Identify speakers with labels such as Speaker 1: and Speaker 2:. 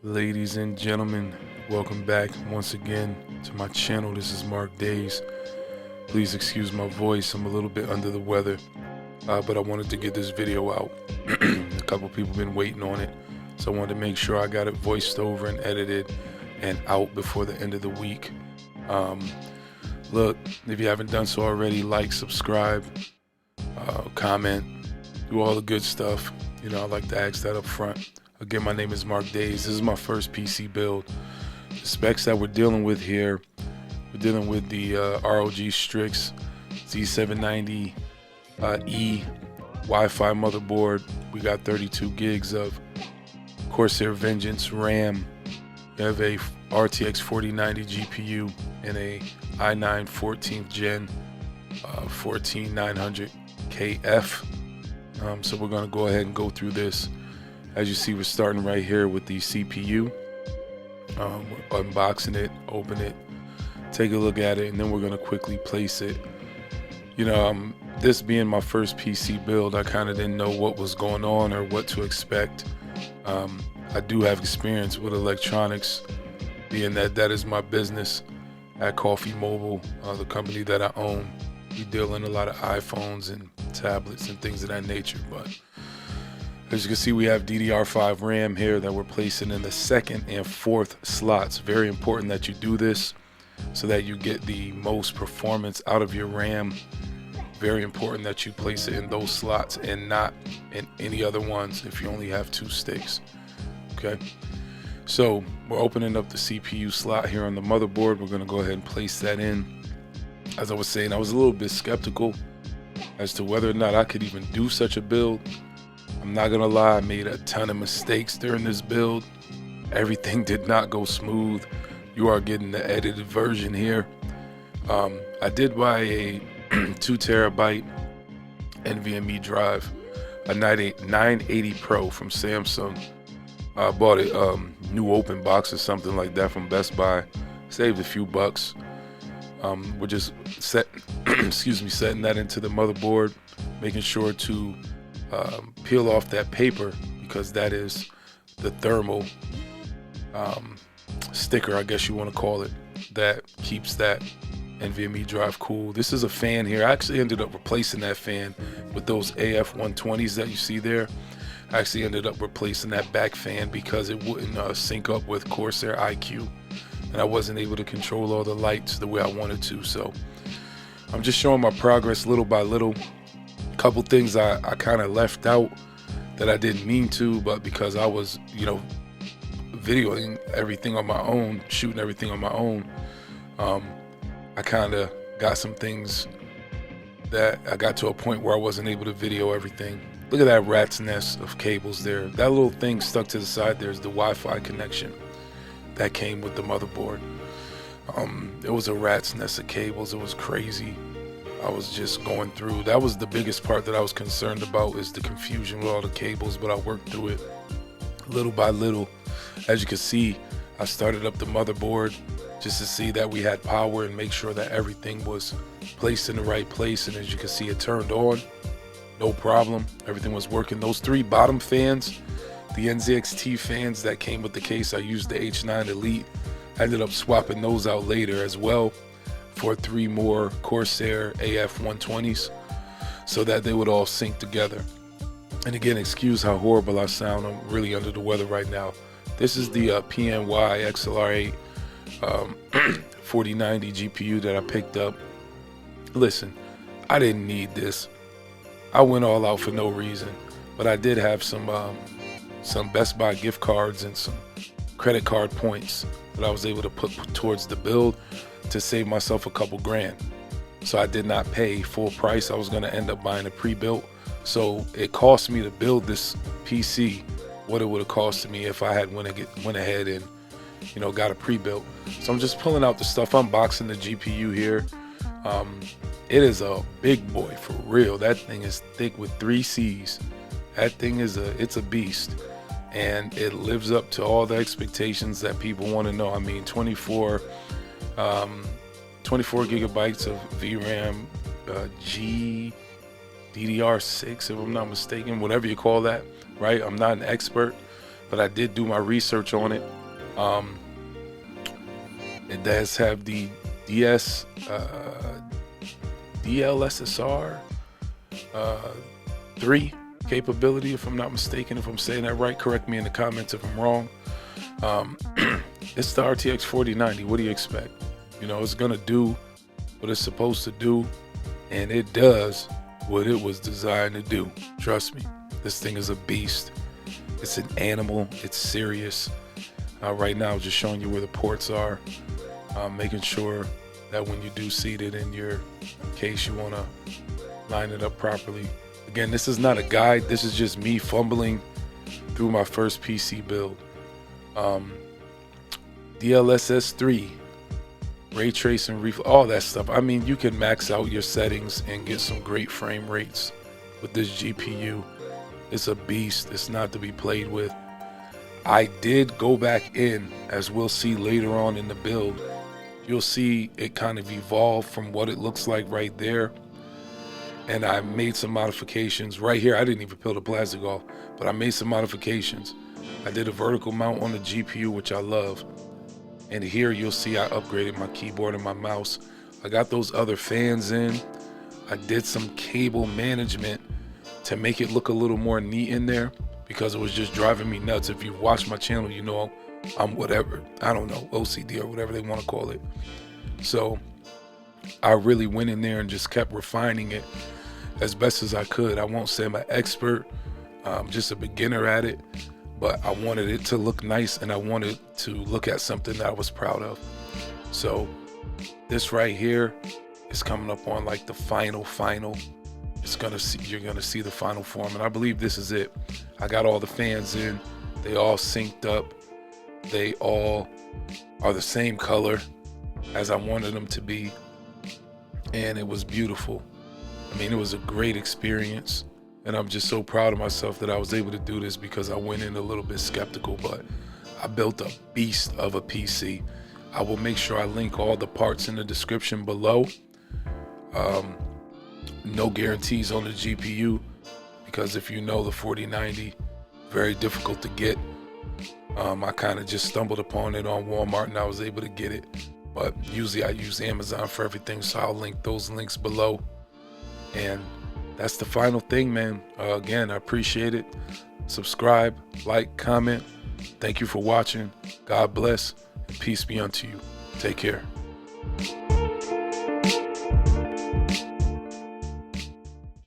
Speaker 1: Ladies and gentlemen, welcome back once again to my channel. This is Mark Days. Please excuse my voice, I'm a little bit under the weather, but I wanted to get this video out. A couple people been waiting on it, so I wanted to make sure I got it voiced over and edited and out before the end of the week. Look, if you haven't done so already, like, subscribe, comment, do all the good stuff. You know, I like to ask that up front. Again, my name is Mark Days. This is my first PC build. The specs that we're dealing with here, we're dealing with the ROG Strix Z790E Wi-Fi motherboard. We got 32 gigs of Corsair Vengeance RAM. We have a RTX 4090 GPU and a i9 14th gen 14900KF. So we're going to go ahead and go through this. As you see, we're starting right here with the CPU. We're unboxing it, open it, take a look at it, and then we're going to quickly place it. You know, this being my first PC build, I kind of didn't know what was going on or what to expect. I do have experience with electronics, being that is my business at Coffee Mobile, the company that I own. We deal in a lot of iPhones and tablets and things of that nature, but as you can see, we have DDR5 RAM here that we're placing in the second and fourth slots. Very important that you do this so that you get the most performance out of your RAM. Very important that you place it in those slots and not in any other ones if you only have two sticks. Okay, so we're opening up the CPU slot here on the motherboard. We're going to go ahead and place that in. As I was saying, I was a little bit skeptical as to whether or not I could even do such a build. I'm not gonna lie, I made a ton of mistakes during this build. Everything did not go smooth. You are getting the edited version here. I did buy a 2 terabyte NVMe drive, a 980 Pro from Samsung. I bought it new open box or something like that from Best Buy. Saved a few bucks. We're just setting that into the motherboard, making sure to peel off that paper, because that is the thermal sticker, I guess you want to call it, that keeps that NVMe drive cool. This is a fan here. I actually ended up replacing that fan with those AF120s that you see there. I actually ended up replacing that back fan because it wouldn't sync up with Corsair iQ, and I wasn't able to control all the lights the way I wanted to. So I'm just showing my progress little by little. Couple things I kind of left out that I didn't mean to, but because I was, you know, videoing everything on my own, shooting everything on my own, I kind of got some things that I got to a point where I wasn't able to video everything. Look at that rat's nest of cables there. That little thing stuck to the side there is the Wi-Fi connection that came with the motherboard. It was a rat's nest of cables. It was crazy. I was just going through. That was the biggest part that I was concerned about, is the confusion with all the cables, but I worked through it little by little. As you can see, I started up the motherboard just to see that we had power and make sure that everything was placed in the right place, and as you can see, it turned on, no problem. Everything was working. Those 3 bottom fans, the NZXT fans that came with the case, I used the H9 Elite. I ended up swapping those out later as well for 3 more Corsair AF120s so that they would all sync together. And again, excuse how horrible I sound. I'm really under the weather right now. This is the PNY XLR8 4090 GPU that I picked up. Listen, I didn't need this. I went all out for no reason, but I did have some Best Buy gift cards and some credit card points that I was able to put towards the build to save myself a couple grand. So I did not pay full price. I was going to end up buying a pre-built. So it cost me to build this PC what it would have cost me if I had went ahead and, you know, got a pre-built. So I'm just pulling out the stuff, unboxing the GPU here. It is a big boy for real. That thing is thick with 3 C's. That thing is it's a beast, and it lives up to all the expectations that people want to know. I mean, 24 gigabytes of VRAM, DDR6, if I'm not mistaken, whatever you call that, right? I'm not an expert, but I did do my research on it. It does have the DLSSR 3 capability, if I'm not mistaken. If I'm saying that right, correct me in the comments if I'm wrong. It's the RTX 4090. What do you expect? You know, it's gonna do what it's supposed to do, and it does what it was designed to do. Trust me, this thing is a beast. It's an animal. It's serious. Right now, just showing you where the ports are, making sure that when you do seat it in your case, you want to line it up properly. Again, this is not a guide. This is just me fumbling through my first PC build. DLSS 3, ray tracing, all that stuff. I mean, you can max out your settings and get some great frame rates with this GPU. It's a beast. It's not to be played with. I did go back in, as we'll see later on in the build. You'll see it kind of evolve from what it looks like right there. And I made some modifications right here. I didn't even peel the plastic off, but I made some modifications. I did a vertical mount on the GPU, which I love. And here you'll see I upgraded my keyboard and my mouse. I got those other fans in. I did some cable management to make it look a little more neat in there, because it was just driving me nuts. If you've watched my channel, you know I'm whatever, I don't know, OCD or whatever they want to call it. So I really went in there and just kept refining it as best as I could. I won't say I'm an expert, just a beginner at it, but I wanted it to look nice, and I wanted to look at something that I was proud of. So this right here is coming up on like the final. You're gonna see the final form, and I believe this is it. I got all the fans in. They all synced up. They all are the same color as I wanted them to be, and it was beautiful. I mean, it was a great experience, and I'm just so proud of myself that I was able to do this, because I went in a little bit skeptical, but I built a beast of a PC. I will make sure I link all the parts in the description below. No guarantees on the GPU, because if you know, the 4090, very difficult to get. I kind of just stumbled upon it on Walmart and I was able to get it, but usually I use Amazon for everything, so I'll link those links below. And that's the final thing, man. Again, I appreciate it. Subscribe, like, comment. Thank you for watching. God bless, and peace be unto you. Take care.